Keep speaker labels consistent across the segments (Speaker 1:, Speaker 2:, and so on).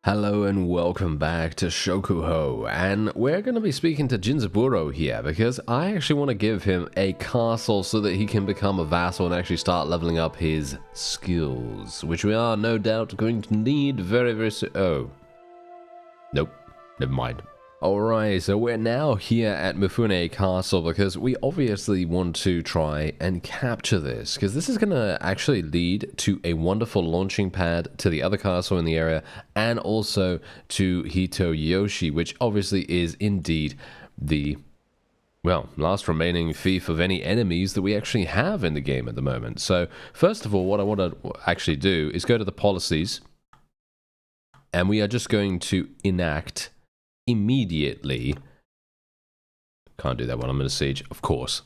Speaker 1: Hello and welcome back to Shokuho, and we're going to be speaking to Jinzaburo here because I actually want to give him a castle so that he can become a vassal and actually start leveling up his skills, which we are no doubt going to need very soon. Oh. Nope. Never mind. Alright, so we're now here at Mifune Castle because we obviously want to try and capture this, because this is going to actually lead to a wonderful launching pad to the other castle in the area, and also to Hitoyoshi, which obviously is indeed the, well, last remaining fief of any enemies that we actually have in the game at the moment. So, first of all, what I want to actually do is go to the policies, and we are just going to enact immediately. Can't do that when I'm in a siege, of course.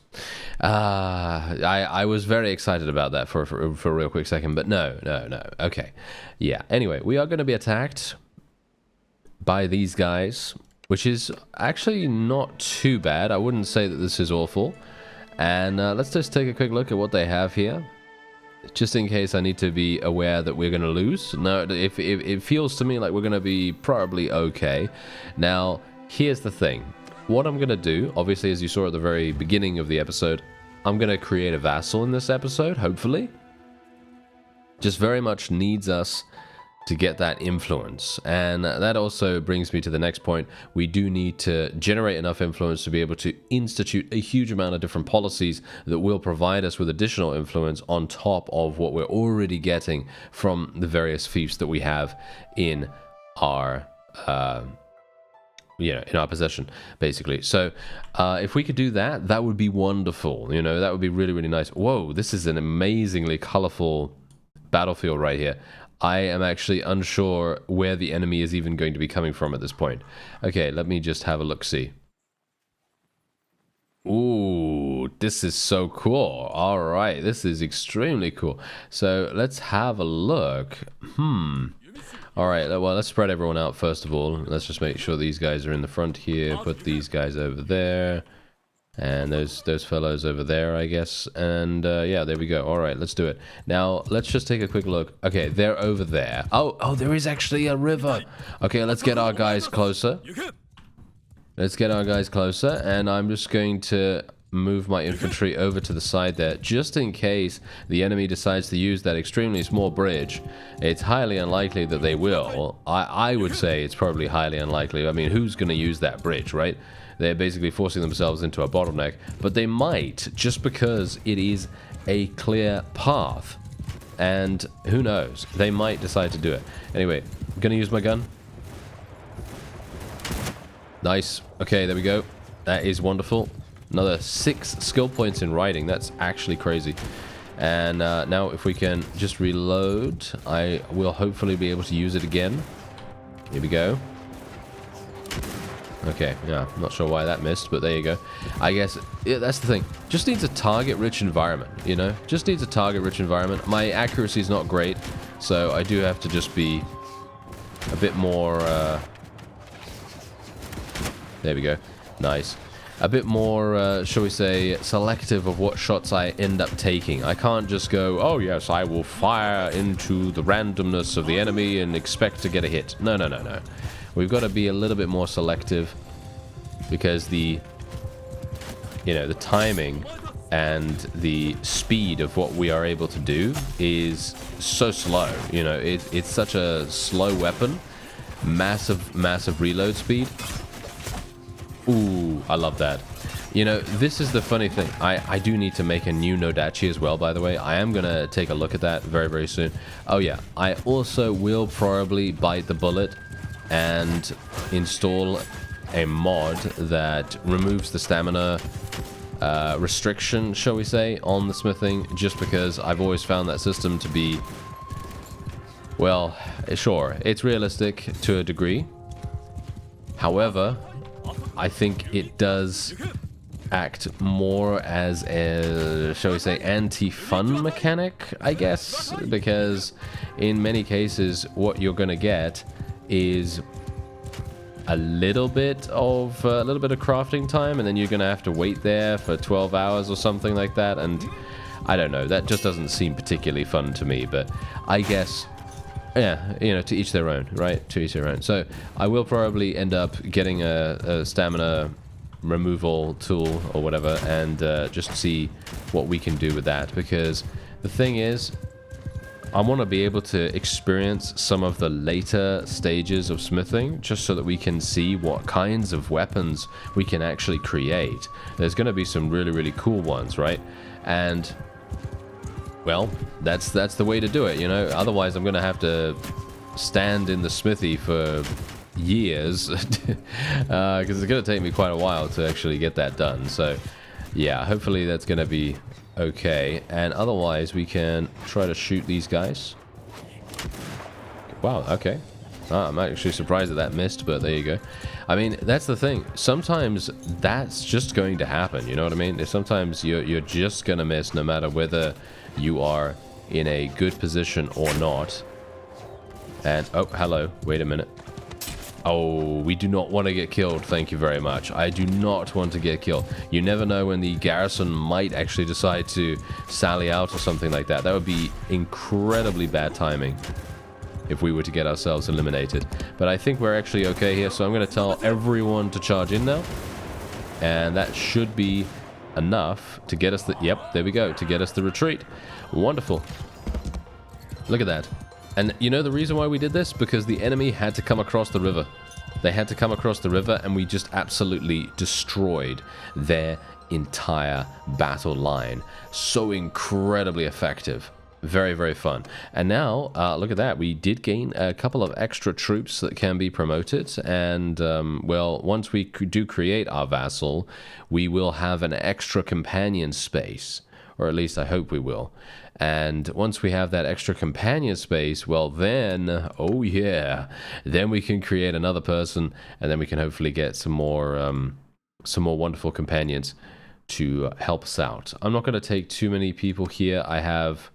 Speaker 1: I was very excited about that for a real quick second, but no. Okay, yeah. Anyway, we are going to be attacked by these guys, which is actually not too bad. I wouldn't say that this is awful. And let's just take a quick look at what they have here, just in case I need to be aware that we're going to lose. No, if it feels to me like we're going to be probably okay. Now, here's the thing. What I'm going to do, obviously, as you saw at the very beginning of the episode, I'm going to create a vassal in this episode, hopefully. Just very much needs us to get that influence. And that also brings me to the next point. We do need to generate enough influence to be able to institute a huge amount of different policies that will provide us with additional influence on top of what we're already getting from the various fiefs that we have in our in our possession, basically. So if we could do that, that would be wonderful. That would be really nice. Whoa, this is an amazingly colorful battlefield right here. I am actually unsure where the enemy is even going to be coming from at this point. Okay, let me just have a look-see. Ooh, this is so cool. All right, this is extremely cool. So let's have a look. All right, well, let's spread everyone out first of all. Let's just make sure these guys are in the front here. Put these guys over there. And those fellows over there, I guess. And yeah, there we go. All right, let's do it. Now, let's just take a quick look. Okay, they're over there. Oh, there is actually a river. Okay, let's get our guys closer. Let's get our guys closer. And I'm just going to move my infantry over to the side there, just in case the enemy decides to use that extremely small bridge. It's highly unlikely that they will. I would say it's probably highly unlikely. I mean, who's going to use that bridge, right? They're basically forcing themselves into a bottleneck, but they might, just because it is a clear path. And who knows? They might decide to do it. Anyway, I'm going to use my gun. Nice. Okay, there we go. That is wonderful. Another 6 skill points in riding. That's actually crazy. And now if we can just reload, I will hopefully be able to use it again. Here we go. Okay, yeah, I'm not sure why that missed, but there you go. I guess, yeah, that's the thing. Just needs a target-rich environment, Just needs a target-rich environment. My accuracy is not great, so I do have to just be a bit more, there we go. Nice. A bit more, shall we say, selective of what shots I end up taking. I can't just go, oh yes, I will fire into the randomness of the enemy and expect to get a hit. No. We've got to be a little bit more selective because the timing and the speed of what we are able to do is so slow. It's such a slow weapon. Massive reload speed. Ooh, I love that. This is the funny thing. I do need to make a new Nodachi as well, by the way. I am going to take a look at that very soon. Oh yeah, I also will probably bite the bullet and install a mod that removes the stamina restriction, shall we say, on the smithing, just because I've always found that system to be, well, sure, it's realistic to a degree. However, I think it does act more as a, shall we say, anti-fun mechanic, I guess, because in many cases what you're going to get is a little bit of crafting time, and then you're gonna have to wait there for 12 hours or something like that, and I don't know, that just doesn't seem particularly fun to me. But I guess Yeah, you know, to each their own, right? To each their own. So I will probably end up getting a stamina removal tool or whatever, and just see what we can do with that. Because the thing is, I want to be able to experience some of the later stages of smithing, just so that we can see what kinds of weapons we can actually create. There's going to be some really, really cool ones, right? And well, that's the way to do it, you know. Otherwise, I'm going to have to stand in the smithy for years, because it's going to take me quite a while to actually get that done. So, yeah, hopefully that's going to be okay. And otherwise, we can try to shoot these guys. Wow, okay. I'm actually surprised that missed, but there you go. I mean, that's the thing. Sometimes that's just going to happen, you know what I mean? Sometimes you're just going to miss, no matter whether you are in a good position or not. And, oh, hello. Wait a minute. Oh, we do not want to get killed. Thank you very much. I do not want to get killed. You never know when the garrison might actually decide to sally out or something like that. That would be incredibly bad timing if we were to get ourselves eliminated. But I think we're actually okay here, so I'm going to tell everyone to charge in now. And that should be enough to get us the... Yep, there we go. To get us the retreat. Wonderful. Look at that. And you know the reason why we did this? Because the enemy had to come across the river. They had to come across the river, and we just absolutely destroyed their entire battle line. So incredibly effective. Very, very fun. And now, look at that. We did gain a couple of extra troops that can be promoted. And, well, once we do create our vassal, we will have an extra companion space. Or at least I hope we will. And once we have that extra companion space, well then, oh yeah, then we can create another person, and then we can hopefully get some more wonderful companions to help us out. I'm not going to take too many people here. I have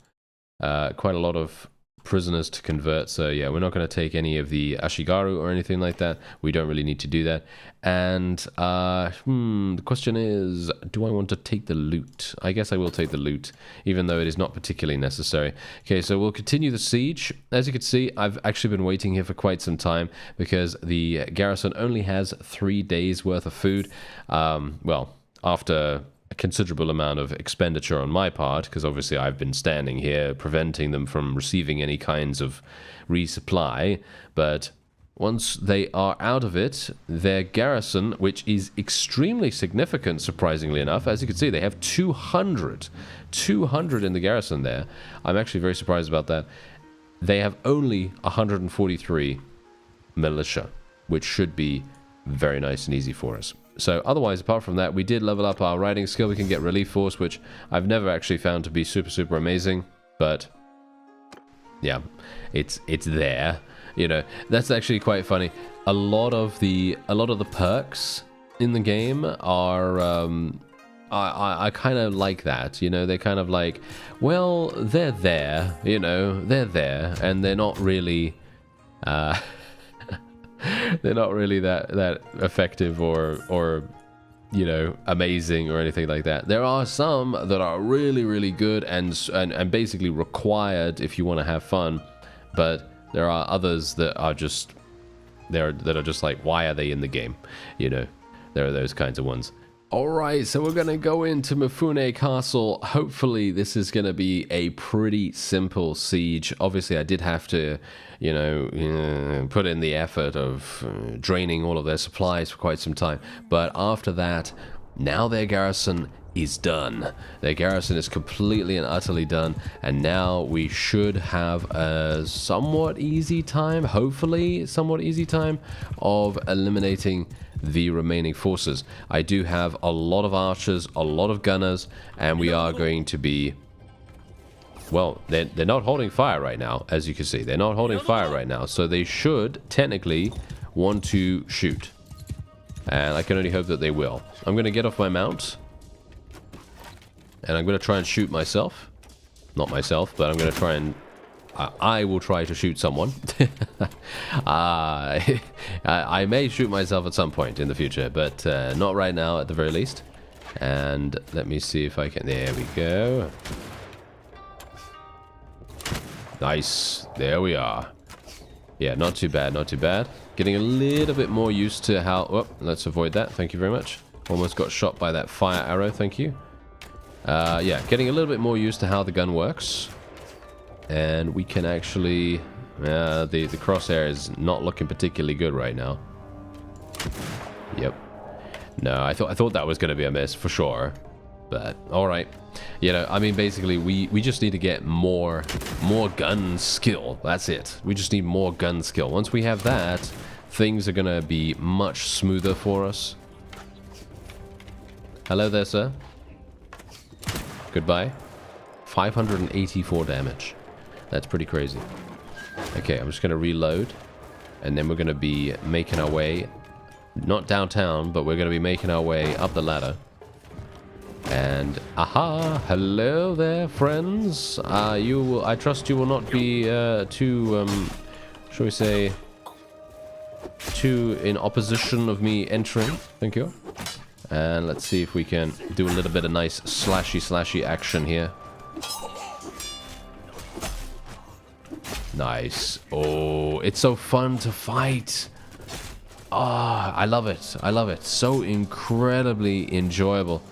Speaker 1: quite a lot of prisoners to convert, so yeah, we're not going to take any of the Ashigaru or anything like that. We don't really need to do that. And the question is, do I want to take the loot? I guess I will take the loot, even though it is not particularly necessary. Okay, so we'll continue the siege. As you can see, I've actually been waiting here for quite some time, because the garrison only has 3 days worth of food. Well, after a considerable amount of expenditure on my part, because obviously I've been standing here preventing them from receiving any kinds of resupply. But once they are out of it, their garrison, which is extremely significant, surprisingly enough, as you can see, they have 200 in the garrison there. I'm actually very surprised about that. They have only 143 militia, which should be very nice and easy for us. So otherwise, apart from that, we did level up our riding skill. We can get relief force, which I've never actually found to be super amazing, but yeah, it's there. You know, that's actually quite funny. A lot of the perks in the game are I kind of like that. You know, they're kind of like, well, they're there. You know, they're there, and they're not really they're not really that effective or you know, amazing or anything like that. There are some that are really good and basically required if you want to have fun, but there are others that are just like, why are they in the game? You know, there are those kinds of ones. Alright, so we're going to go into Mifune Castle. Hopefully this is going to be a pretty simple siege. Obviously I did have to, you know, put in the effort of draining all of their supplies for quite some time. But after that, now their garrison is done. Their garrison is completely and utterly done. And now we should have a somewhat easy time, hopefully somewhat easy time, of eliminating the remaining forces. I do have a lot of archers, a lot of gunners, and we are going to be... Well, they're not holding fire right now, as you can see. They're not holding fire right now, so they should technically want to shoot. And I can only hope that they will. I'm going to get off my mount, and I'm going to try and shoot myself. Not myself, but I'm going to try and... I will try to shoot someone. I may shoot myself at some point in the future, but not right now at the very least. And let me see if I can... There we go. Nice. There we are. Yeah, not too bad, not too bad. Getting a little bit more used to how... Oh, let's avoid that. Thank you very much. Almost got shot by that fire arrow. Thank you. Yeah, getting a little bit more used to how the gun works. And we can actually... the crosshair is not looking particularly good right now. Yep. No, I thought that was going to be a miss for sure. But, alright. You know, I mean, basically, we just need to get more gun skill. That's it. We just need more gun skill. Once we have that, things are going to be much smoother for us. Hello there, sir. Goodbye. 584 damage. That's pretty crazy. Okay, I'm just going to reload. And then we're going to be making our way, not downtown, but we're going to be making our way up the ladder. And, aha, hello there, friends. I trust you will not be too, shall we say, too in opposition of me entering. Thank you. And let's see if we can do a little bit of nice slashy action here. Nice. Oh, it's so fun to fight. Ah, I love it. I love it. So incredibly enjoyable.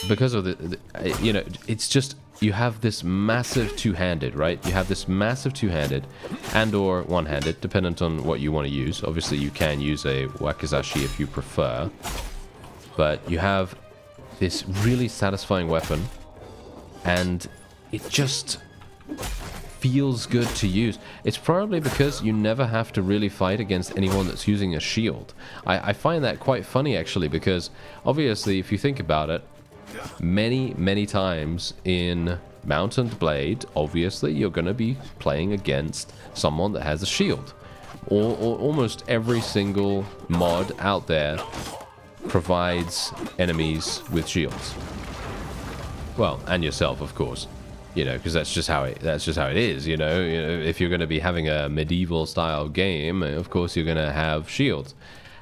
Speaker 1: Because of the you know, it's just, you have this massive two-handed, right? You have this massive two-handed and or one-handed, dependent on what you want to use. Obviously, you can use a wakizashi if you prefer. But you have this really satisfying weapon, and it just feels good to use. It's probably because you never have to really fight against anyone that's using a shield. I find that quite funny, actually, because obviously, if you think about it, many times in Mount and Blade, obviously, you're going to be playing against someone that has a shield. Or almost every single mod out there provides enemies with shields. Well, and yourself, of course. You know, because that's just how it is. You know, if you're going to be having a medieval style game, of course you're going to have shields.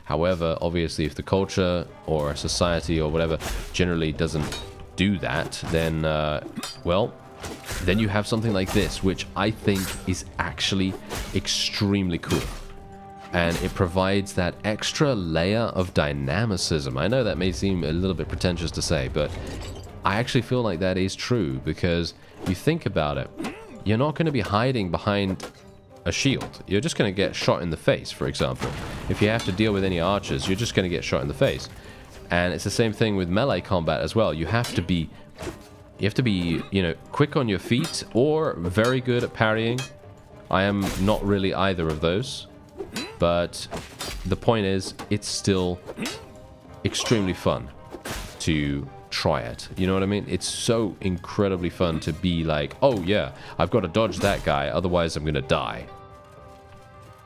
Speaker 1: However, obviously, if the culture or society or whatever generally doesn't do that, then well, then you have something like this, which I think is actually extremely cool. And it provides that extra layer of dynamicism. I know that may seem a little bit pretentious to say, but I actually feel like that is true, because you think about it, you're not going to be hiding behind a shield. You're just going to get shot in the face, for example. If you have to deal with any archers, you're just going to get shot in the face. And it's the same thing with melee combat as well. You have to be, you know, quick on your feet or very good at parrying. I am not really either of those. But the point is, it's still extremely fun to try it. You know what I mean? It's so incredibly fun to be like, oh yeah, I've got to dodge that guy, otherwise I'm gonna die.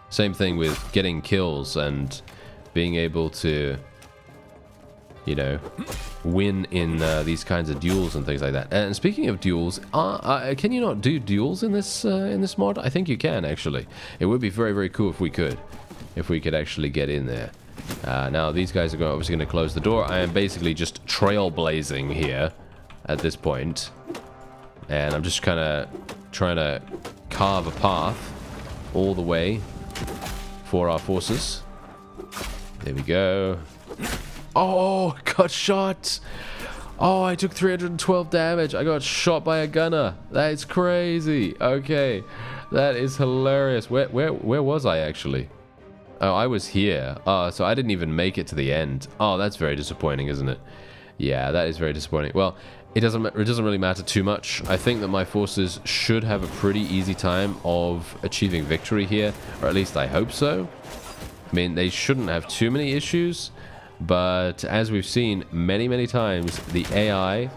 Speaker 1: Same thing with getting kills and being able to, you know, win in these kinds of duels and things like that. And speaking of duels, can you not do duels in this mod? I think you can, actually. It would be very, very cool if we could actually get in there. Now, these guys are obviously going to close the door. I am basically just trailblazing here at this point. And I'm just kind of trying to carve a path all the way for our forces. There we go. Oh, got shot. Oh, I took 312 damage. I got shot by a gunner. That is crazy. Okay, that is hilarious. Where was I actually? Oh, I was here. Oh, so I didn't even make it to the end. Oh, that's very disappointing, isn't it? Yeah, that is very disappointing. Well, it doesn't really matter too much. I think that my forces should have a pretty easy time of achieving victory here, or at least I hope so. I mean, they shouldn't have too many issues, but as we've seen many times, the AI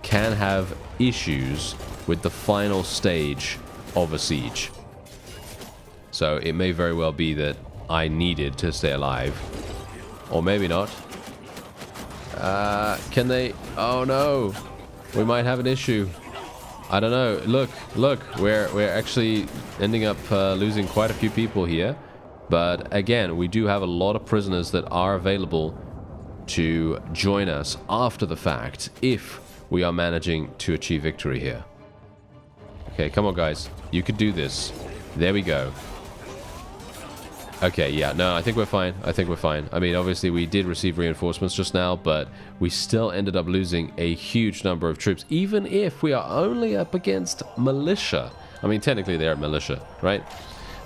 Speaker 1: can have issues with the final stage of a siege. So it may very well be that I needed to stay alive. Or maybe not. Can they? Oh no! We might have an issue. I don't know. Look, we're actually ending up losing quite a few people here. But again, we do have a lot of prisoners that are available to join us after the fact if we are managing to achieve victory here. Okay, come on guys. You could do this. There we go. Okay, yeah, no, I think we're fine. I think we're fine. I mean, obviously, we did receive reinforcements just now, but we still ended up losing a huge number of troops, even if we are only up against militia. I mean, technically, they're militia, right?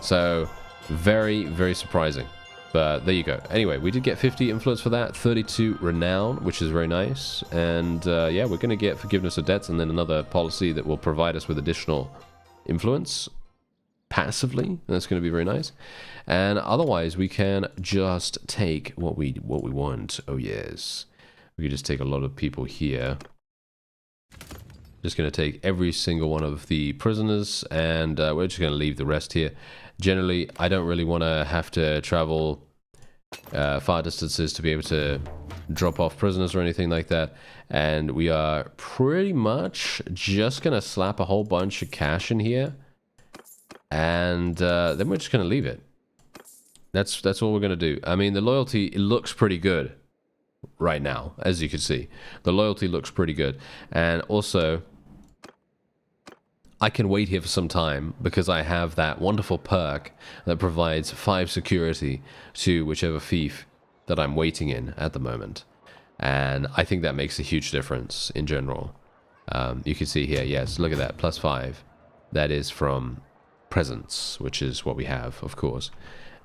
Speaker 1: So, very, very surprising. But there you go. Anyway, we did get 50 influence for that, 32 renown, which is very nice. And yeah, we're going to get forgiveness of debts and then another policy that will provide us with additional influence passively. That's going to be very nice. And otherwise, we can just take what we want. Oh yes, we can just take a lot of people here. Just going to take every single one of the prisoners, and we're just going to leave the rest here. Generally, I don't really want to have to travel far distances to be able to drop off prisoners or anything like that. And we are pretty much just going to slap a whole bunch of cash in here. And then we're just going to leave it. That's all we're going to do. I mean, the loyalty, it looks pretty good right now, as you can see. The loyalty looks pretty good. And also, I can wait here for some time because I have that wonderful perk that provides 5 security to whichever fief that I'm waiting in at the moment. And I think that makes a huge difference in general. You can see here, yes, look at that, +5. That is from presence, which is what we have, of course.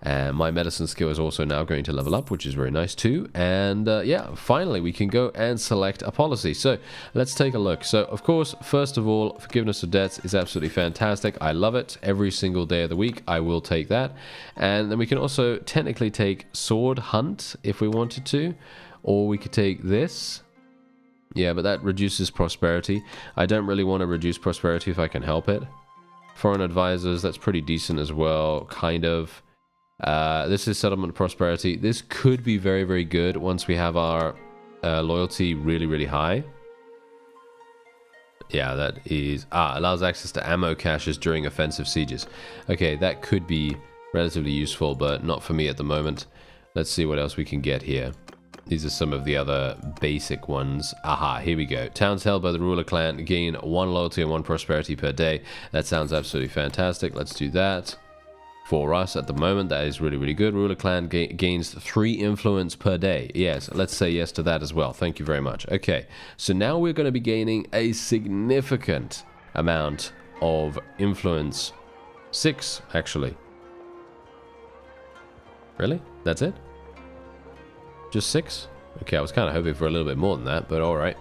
Speaker 1: And my medicine skill is also now going to level up, which is very nice too. And yeah, finally we can go and select a policy. So let's take a look. So of course, first of all, forgiveness of debts is absolutely fantastic. I love it. Every single day of the week I will take that. And then we can also technically take sword hunt if we wanted to, or we could take this. Yeah, but that reduces prosperity. I don't really want to reduce prosperity if I can help it. Foreign advisors, that's pretty decent as well, kind of. This is settlement prosperity. This could be very, very good once we have our loyalty really, really high. Yeah, that is... allows access to ammo caches during offensive sieges. Okay, that could be relatively useful, but not for me at the moment. Let's see what else we can get here. These are some of the other basic ones. Aha, here we go. Towns held by the ruler clan gain 1 loyalty and 1 prosperity per day. That sounds absolutely fantastic. Let's do that. For us at the moment, that is really, really good. Ruler clan gains 3 influence per day. Yes, let's say yes to that as well. Thank you very much. Okay, so now we're going to be gaining a significant amount of influence. 6, actually. Really? That's it? Just 6? Okay, I was kind of hoping for a little bit more than that, but alright.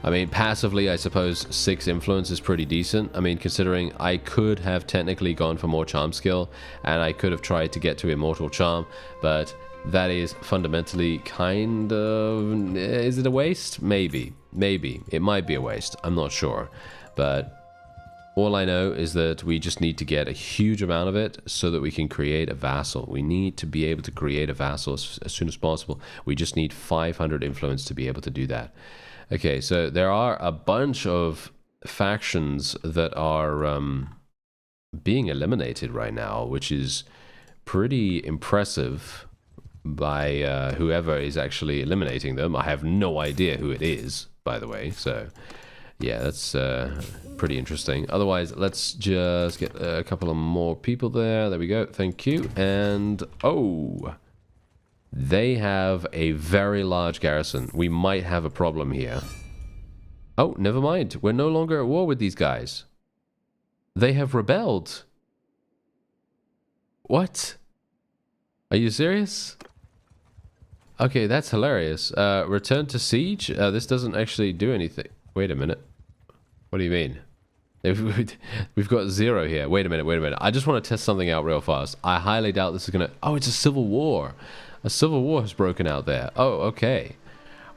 Speaker 1: I mean, passively, I suppose 6 influence is pretty decent. I mean, considering I could have technically gone for more charm skill, and I could have tried to get to immortal charm, but that is fundamentally kind of... Is it a waste? Maybe. Maybe. It might be a waste. I'm not sure. But all I know is that we just need to get a huge amount of it so that we can create a vassal. We need to be able to create a vassal as soon as possible. We just need 500 influence to be able to do that. Okay, so there are a bunch of factions that are being eliminated right now, which is pretty impressive by whoever is actually eliminating them. I have no idea who it is, by the way, so yeah, that's pretty interesting. Otherwise, let's just get a couple of more people there. There we go, thank you. And, oh, they have a very large garrison. We might have a problem here. Oh, never mind. We're no longer at war with these guys. They have rebelled. What? Are you serious? Okay, that's hilarious. Return to siege? This doesn't actually do anything. Wait a minute. What do you mean? We've got 0 here. Wait a minute, wait a minute. I just want to test something out real fast. I highly doubt this is going to... Oh, it's a civil war. A civil war has broken out there. Oh, okay.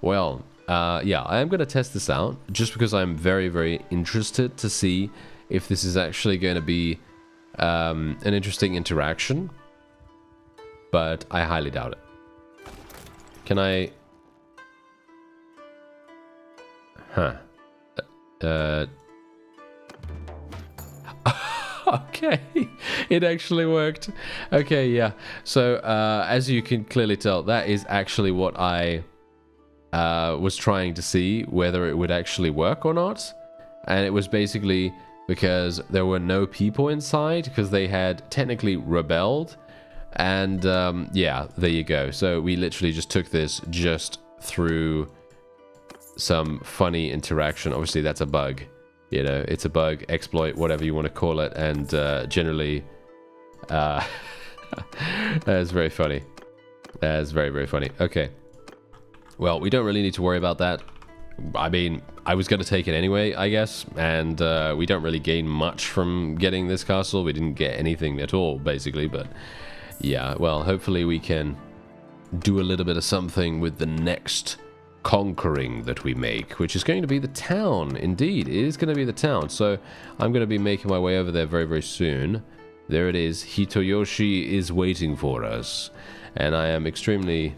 Speaker 1: Well, yeah, I am going to test this out just because I'm very, very interested to see if this is actually going to be an interesting interaction. But I highly doubt it. Can I... Huh. Okay, it actually worked. Okay, yeah. So, as you can clearly tell, that is actually what I was trying to see, whether it would actually work or not. And it was basically because there were no people inside because they had technically rebelled. And yeah, there you go. So we literally just took this just through some funny interaction. Obviously, that's a bug. You know, it's a bug, exploit, whatever you want to call it. And generally, that's very funny. That's very, very funny. Okay. Well, we don't really need to worry about that. I mean, I was going to take it anyway, I guess. And we don't really gain much from getting this castle. We didn't get anything at all, basically. But yeah, well, hopefully we can do a little bit of something with the next conquering that we make, which is going to be the town. Indeed, it is going to be the town. So I'm going to be making my way over there very, very soon. There it is. Hitoyoshi is waiting for us. And I am extremely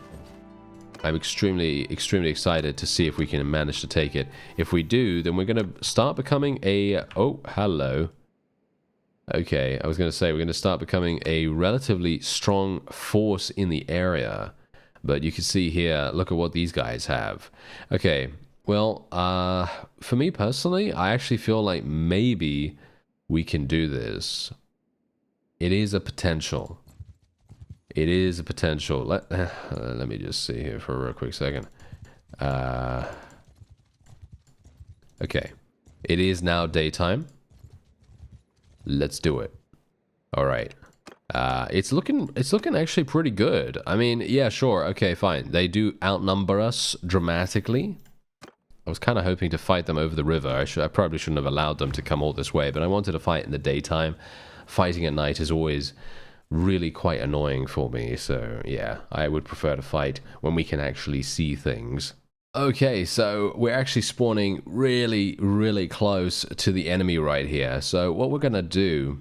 Speaker 1: excited to see if we can manage to take it. If we do, then we're going to start becoming a... Oh, hello. Okay, I was going to say we're going to start becoming a relatively strong force in the area. But you can see here, look at what these guys have. Okay, well, for me personally, I actually feel like maybe we can do this. It is a potential. It is a potential. Let me just see here for a real quick second. Okay. It is now daytime. Let's do it. All right. It's looking actually pretty good. I mean, yeah, sure. Okay, fine. They do outnumber us dramatically. I was kind of hoping to fight them over the river. I probably shouldn't have allowed them to come all this way, but I wanted to fight in the daytime. Fighting at night is always really quite annoying for me, so yeah, I would prefer to fight when we can actually see things. Okay, so we're actually spawning really, really close to the enemy right here. So what we're gonna do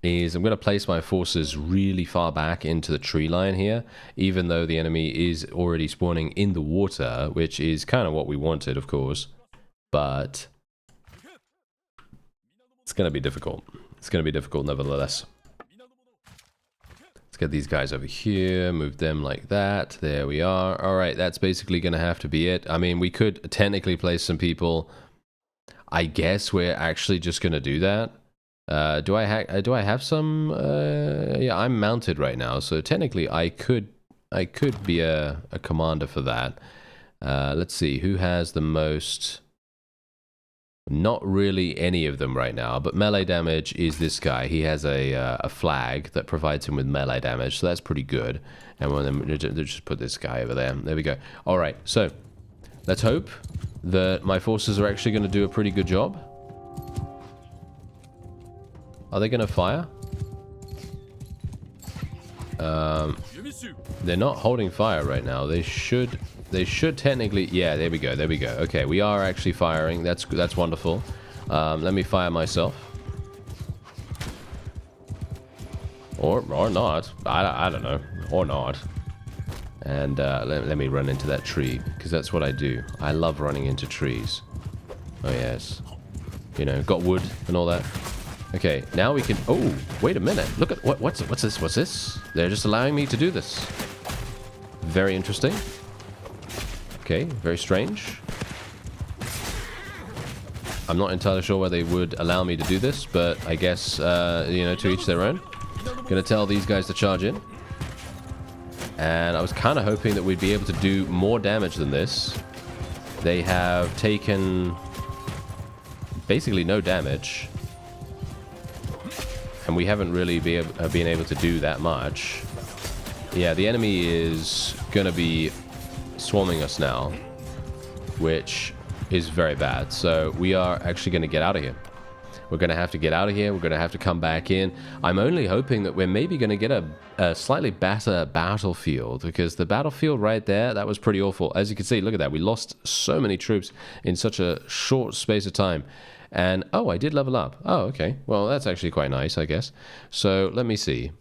Speaker 1: is I'm gonna place my forces really far back into the tree line here, even though the enemy is already spawning in the water, which is kind of what we wanted, of course, but it's gonna be difficult. It's gonna be difficult nevertheless. Let's get these guys over here, move them like that. There we are. All right, that's basically going to have to be it. I mean, we could technically place some people. I guess we're actually just going to do that. Do I have some? Yeah, I'm mounted right now, so technically I could be a commander for that. Let's see, who has the most? Not really any of them right now, but melee damage is this guy. He has a flag that provides him with melee damage, so that's pretty good. And we'll then just put this guy over there. There we go. All right, so let's hope that my forces are actually going to do a pretty good job. Are they going to fire? They're not holding fire right now. They should technically... Yeah, there we go, there we go. Okay, we are actually firing. That's wonderful. Let me fire myself. Or not. I don't know. Or not. And let me run into that tree, because that's what I do. I love running into trees. Oh, yes. You know, got wood and all that. Okay, now we can... Oh, wait a minute. Look at... What's this? What's this? They're just allowing me to do this. Very interesting. Okay, very strange. I'm not entirely sure why they would allow me to do this, but I guess, you know, to each their own. Gonna tell these guys to charge in. And I was kind of hoping that we'd be able to do more damage than this. They have taken basically no damage. And we haven't really been able to do that much. Yeah, the enemy is going to be swarming us now, which is very bad. So we are actually going to get out of here. We're going to have to get out of here. We're going to have to come back in. I'm only hoping that we're maybe going to get a slightly better battlefield, because the battlefield right there, that was pretty awful. As you can see, look at that. We lost so many troops in such a short space of time. And, oh, I did level up. Oh, okay. Well, that's actually quite nice, I guess. So let me see.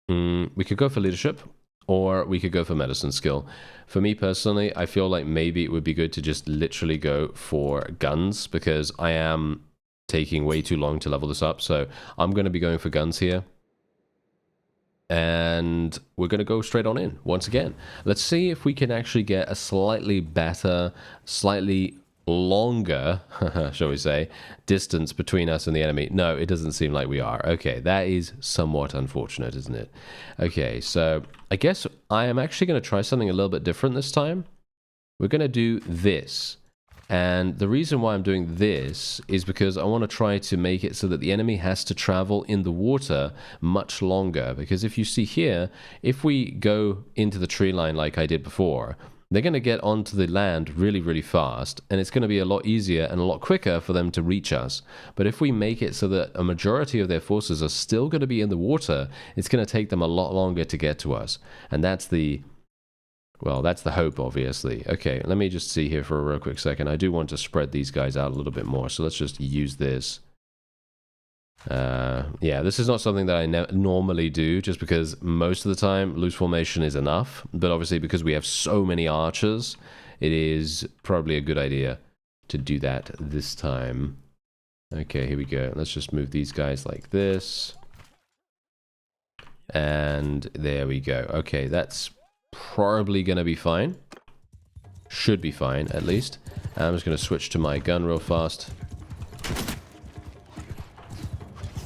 Speaker 1: We could go for leadership, or we could go for medicine skill. For me personally, I feel like maybe it would be good to just literally go for guns, because I am taking way too long to level this up. So I'm going to be going for guns here. And we're going to go straight on in once again. Let's see if we can actually get a slightly better, slightly longer, shall we say, distance between us and the enemy. No, it doesn't seem like we are. Okay, that is somewhat unfortunate, isn't it? Okay, so I guess I am actually going to try something a little bit different this time. We're going to do this. And the reason why I'm doing this is because I want to try to make it so that the enemy has to travel in the water much longer. Because if you see here, if we go into the tree line like I did before, they're going to get onto the land really, really fast, and it's going to be a lot easier and a lot quicker for them to reach us. But if we make it so that a majority of their forces are still going to be in the water, it's going to take them a lot longer to get to us. And that's the... well, that's the hope, obviously. Okay, let me just see here for a real quick second. I do want to spread these guys out a little bit more, so let's just use this. Yeah, this is not something that I normally do, just because most of the time loose formation is enough. But obviously, because we have so many archers, it is probably a good idea to do that this time. Okay, here we go. Let's just move these guys like this. And there we go. Okay, that's probably going to be fine. Should be fine, at least. I'm just going to switch to my gun real fast.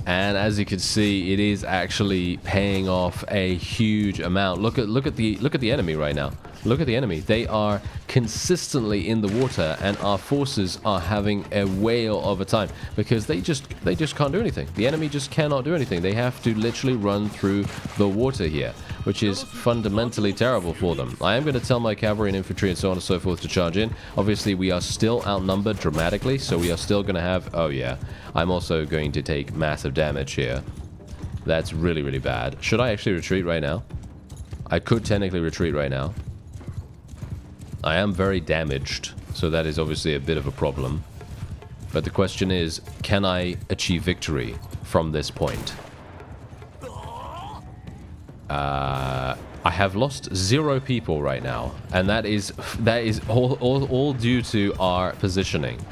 Speaker 1: And as you can see, it is actually paying off a huge amount. Look at the enemy right now. Look at the enemy. They are consistently in the water, and our forces are having a whale of a time because they just can't do anything. The enemy just cannot do anything. They have to literally run through the water here, which is fundamentally terrible for them. I am going to tell my cavalry and infantry and so on and so forth to charge in. Obviously, we are still outnumbered dramatically, so we are still going to have... oh yeah, I'm also going to take massive damage here. That's really, really bad. Should I actually retreat right now? I could technically retreat right now. I am very damaged, so that is obviously a bit of a problem. But the question is, can I achieve victory from this point? I have lost 0 people right now, and that is all due to our positioning.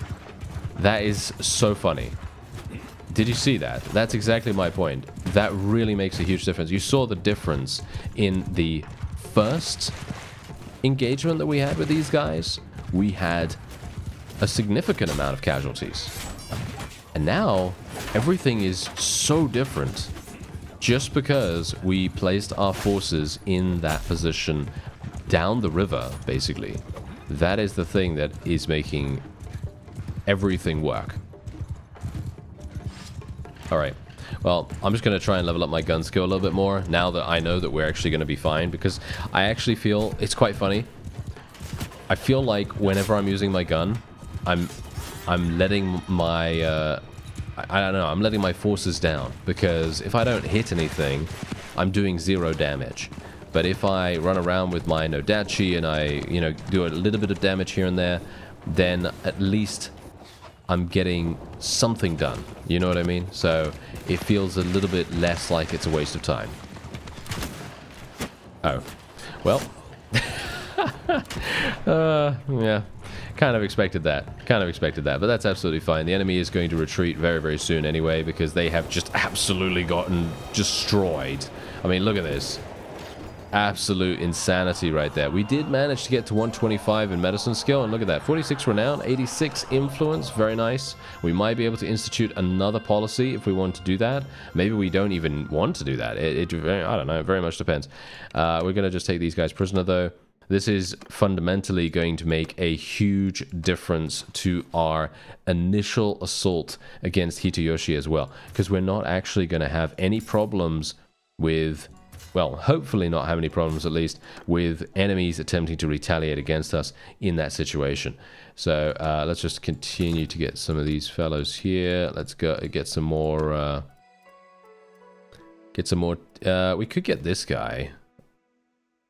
Speaker 1: That is so funny. Did you see that? That's exactly my point. That really makes a huge difference. You saw the difference in the first engagement that we had with these guys. We had a significant amount of casualties. And now, everything is so different just because we placed our forces in that position down the river, basically. That is the thing that is making everything work. Alright, well, I'm just going to try and level up my gun skill a little bit more now that I know that we're actually going to be fine, because I actually feel it's quite funny. I feel like whenever I'm using my gun, I'm letting my I don't know, I'm letting my forces down, because if I don't hit anything, I'm doing 0 damage. But if I run around with my Nodachi and I, you know, do a little bit of damage here and there, then at least I'm getting something done. You know what I mean? So it feels a little bit less like it's a waste of time. Oh. Well. Yeah. Kind of expected that. But that's absolutely fine. The enemy is going to retreat very, very soon anyway, because they have just absolutely gotten destroyed. I mean, look at this. Absolute insanity right there. We did manage to get to 125 in medicine skill, and look at that. 46 renown, 86 influence. Very nice. We might be able to institute another policy if we want to do that. Maybe we don't even want to do that. I don't know. It very much depends. We're going to just take these guys prisoner, though. This is fundamentally going to make a huge difference to our initial assault against Hitoyoshi as well, because we're not actually going to have any problems with, well, hopefully not have any problems at least, with enemies attempting to retaliate against us in that situation. So let's just continue to get some of these fellows here. Let's go get some more. We could get this guy.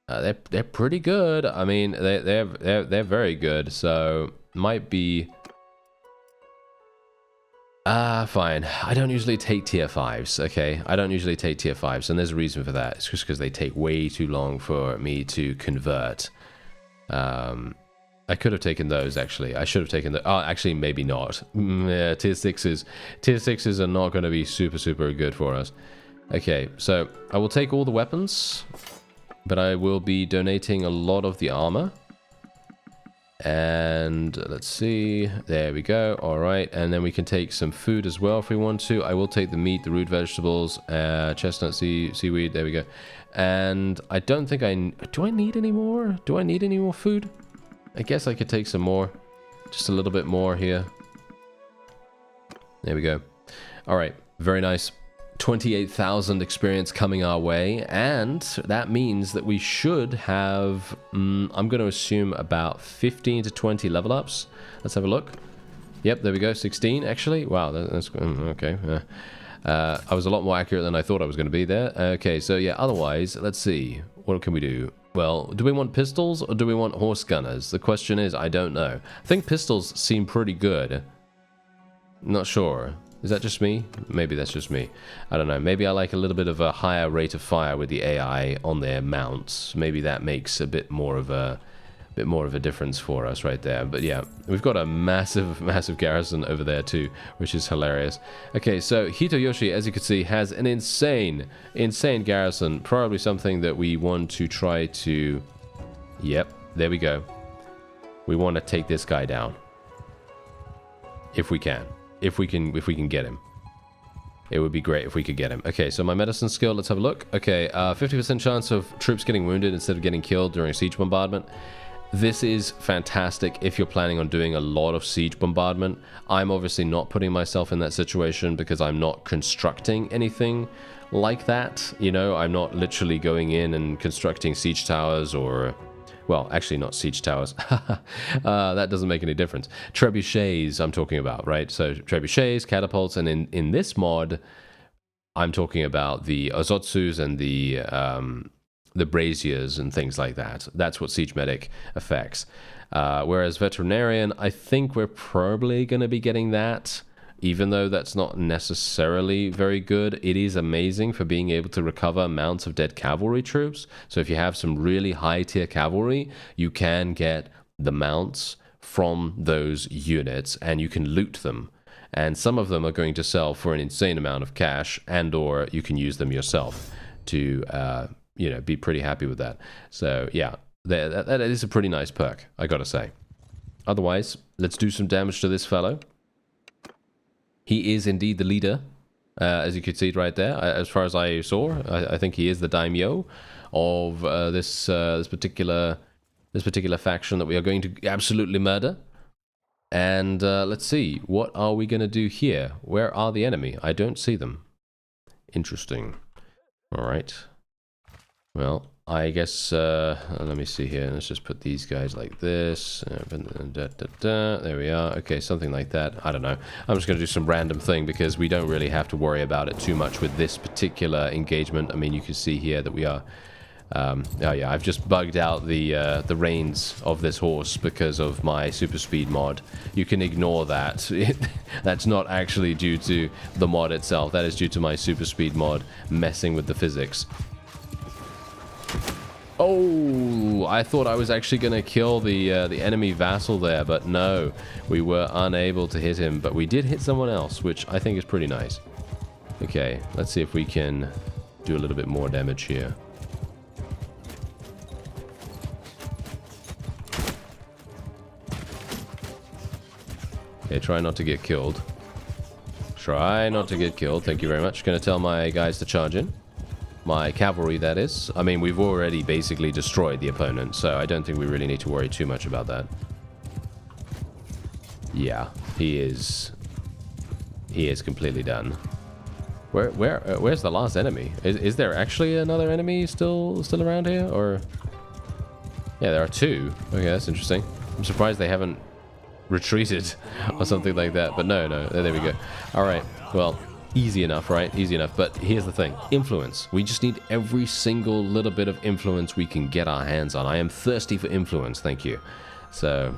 Speaker 1: They're pretty good. I mean, they're very good. So might be. Fine. I don't usually take tier 5s, okay? I don't usually take tier 5s, and there's a reason for that. It's just because they take way too long for me to convert. I could have taken those, actually. I should have taken the... oh, actually, maybe not. Yeah, tier 6s are not going to be super, super good for us. Okay, so I will take all the weapons, but I will be donating a lot of the armor. And let's see. There we go. All right. And then we can take some food as well if we want to. I will take the meat, the root vegetables, chestnut, seaweed. There we go. And I don't think do I need any more? Do I need any more food? I guess I could take some more. Just a little bit more here. There we go. All right. Very nice. 28,000 experience coming our way, and that means that we should have, I'm going to assume about 15 to 20 level ups. Let's have a look. Yep, there we go, 16 actually. Wow, that's okay. I was a lot more accurate than I thought I was going to be there. Okay, so yeah, otherwise, let's see. What can we do? Well, do we want pistols or do we want horse gunners? The question is, I don't know. I think pistols seem pretty good. Not sure. Is that just me? Maybe that's just me. I don't know. Maybe I like a little bit of a higher rate of fire with the AI on their mounts. Maybe that makes a bit more of a difference for us right there. But yeah, we've got a massive garrison over there too, which is hilarious. Okay, so Hitoyoshi, as you can see, has an insane garrison. Probably something that we want to try to. Yep, there we go. We want to take this guy down if we can. If we can get him. It would be great if we could get him. Okay, so my medicine skill, let's have a look. Okay, 50% chance of troops getting wounded instead of getting killed during a siege bombardment. This is fantastic if you're planning on doing a lot of siege bombardment. I'm obviously not putting myself in that situation because I'm not constructing anything like that. You know, I'm not literally going in and constructing siege towers or... Well, actually not siege towers. That doesn't make any difference. Trebuchets I'm talking about, right? So trebuchets, catapults, and in this mod, I'm talking about the ozotsus and the braziers and things like that. That's what siege medic affects. Whereas veterinarian, I think we're probably going to be getting that. Even though that's not necessarily very good, it is amazing for being able to recover mounts of dead cavalry troops. So if you have some really high tier cavalry, you can get the mounts from those units and you can loot them. And some of them are going to sell for an insane amount of cash, and or you can use them yourself to be pretty happy with that. So yeah, that is a pretty nice perk, I gotta say. Otherwise, let's do some damage to this fellow. He is indeed the leader, as you could see right there. As far as I saw, I think he is the daimyo of this particular faction that we are going to absolutely murder. And let's see, what are we going to do here? Where are the enemy? I don't see them. Interesting. All right. Well, I guess, let me see here. Let's just put these guys like this. There we are. Okay, something like that. I don't know. I'm just going to do some random thing because we don't really have to worry about it too much with this particular engagement. I mean, you can see here that we are... oh yeah, I've just bugged out the reins of this horse because of my super speed mod. You can ignore that. That's not actually due to the mod itself. That is due to my super speed mod messing with the physics. Oh, I thought I was actually going to kill the enemy vassal there, but no, we were unable to hit him. But we did hit someone else, which I think is pretty nice. Okay, let's see if we can do a little bit more damage here. Okay, try not to get killed. Try not to get killed. Thank you very much. Going to tell my guys to charge in. My cavalry, that is. I mean, we've already basically destroyed the opponent, so I don't think we really need to worry too much about that. Yeah, he is completely done. Where's the last enemy? Is there actually another enemy still around here, or? Yeah, there are two. Okay, that's interesting. I'm surprised they haven't retreated or something like that, but no, there we go. All right, well, easy enough, right? Easy enough. But here's the thing, influence. We just need every single little bit of influence we can get our hands on. I am thirsty for influence, thank you. So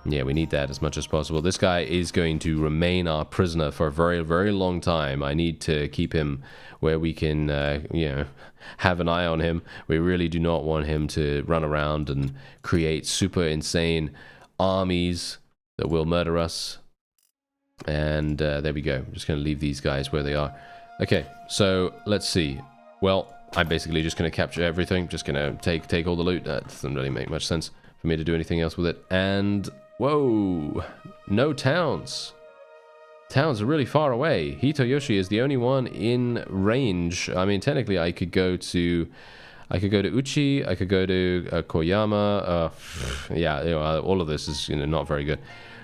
Speaker 1: yeah, we need that as much as possible. This guy is going to remain our prisoner for a very, very long time. I need to keep him where we can have an eye on him. We really do not want him to run around and create super insane armies that will murder us. And there we go. I'm just going to leave these guys where they are. Okay, so let's see. Well, I'm basically just going to capture everything. Just going to take all the loot. That doesn't really make much sense. for me to do anything else with it. And, whoa, no towns. Towns are really far away. Hitoyoshi is the only one in range. I mean, technically, I could go to Uchi. I could go to Koyama. Yeah, you know, all of this is, you know, not very good.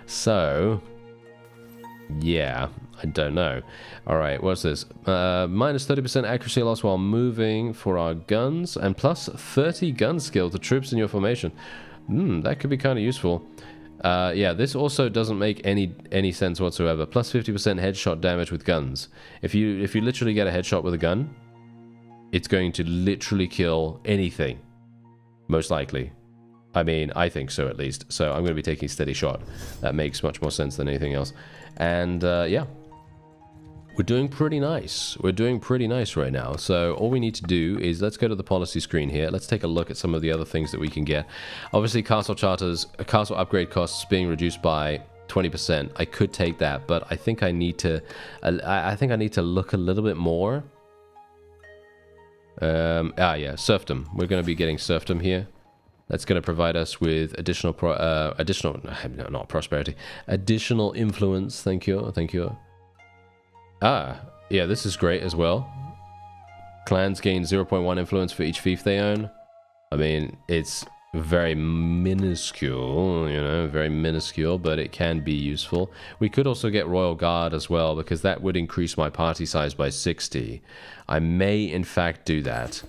Speaker 1: So, yeah, I don't know. All right, what's this? Minus 30% accuracy loss while moving for our guns, and plus 30 gun skill to troops in your formation. That could be kind of useful. Yeah, this also doesn't make any sense whatsoever. Plus 50% headshot damage with guns. If you literally get a headshot with a gun, it's going to literally kill anything. Most likely. I mean, I think so at least. So I'm going to be taking steady shot. That makes much more sense than anything else. And yeah. We're doing pretty nice. We're doing pretty nice right now. So all we need to do is let's go to the policy screen here. Let's take a look at some of the other things that we can get. Obviously, castle charters, castle upgrade costs being reduced by 20%. I could take that, but I think I need to. I think I need to look a little bit more. Yeah, serfdom. We're going to be getting serfdom here. That's going to provide us with additional not prosperity, additional influence. Thank you, thank you. Ah, yeah, this is great as well. Clans gain 0.1 influence for each fief they own. I mean, it's very minuscule, you know, very minuscule, but it can be useful. We could also get Royal Guard as well, because that would increase my party size by 60. I may, in fact, do that.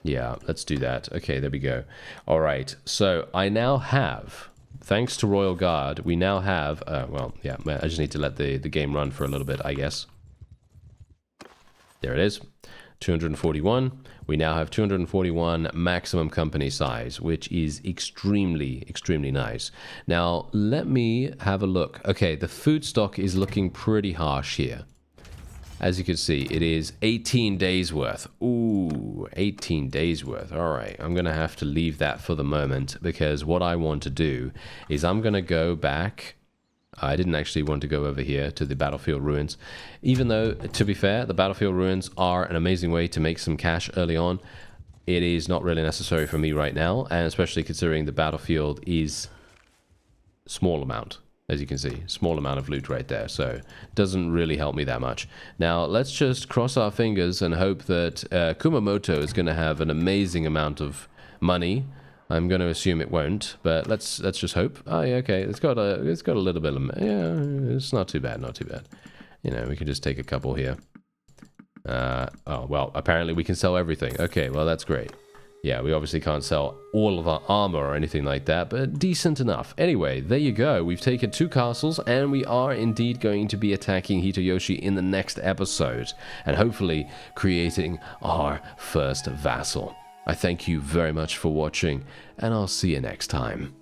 Speaker 1: Yeah, let's do that. Okay, there we go. All right, so I now have... Thanks to Royal Guard, we now have... well, yeah, I just need to let the game run for a little bit, I guess. There it is. 241. We now have 241 maximum company size, which is extremely, extremely nice. Now, let me have a look. Okay, the food stock is looking pretty harsh here. As you can see, it is 18 days worth. Ooh, 18 days worth. All right, I'm going to have to leave that for the moment, because what I want to do is I'm going to go back. I didn't actually want to go over here to the battlefield ruins. Even though, to be fair, the battlefield ruins are an amazing way to make some cash early on. It is not really necessary for me right now, and especially considering the battlefield is small amount. As you can see, small amount of loot right there, so doesn't really help me that much. Now, let's just cross our fingers and hope that Kumamoto is going to have an amazing amount of money. I'm going to assume it won't, but let's just hope. Oh, yeah, okay, it's got a little bit of... Yeah, it's not too bad, not too bad. You know, we can just take a couple here. Oh, well, apparently we can sell everything. Okay, well, that's great. Yeah, we obviously can't sell all of our armor or anything like that, but decent enough. Anyway, there you go. We've taken 2 castles, and we are indeed going to be attacking Hitoyoshi in the next episode, and hopefully creating our first vassal. I thank you very much for watching, and I'll see you next time.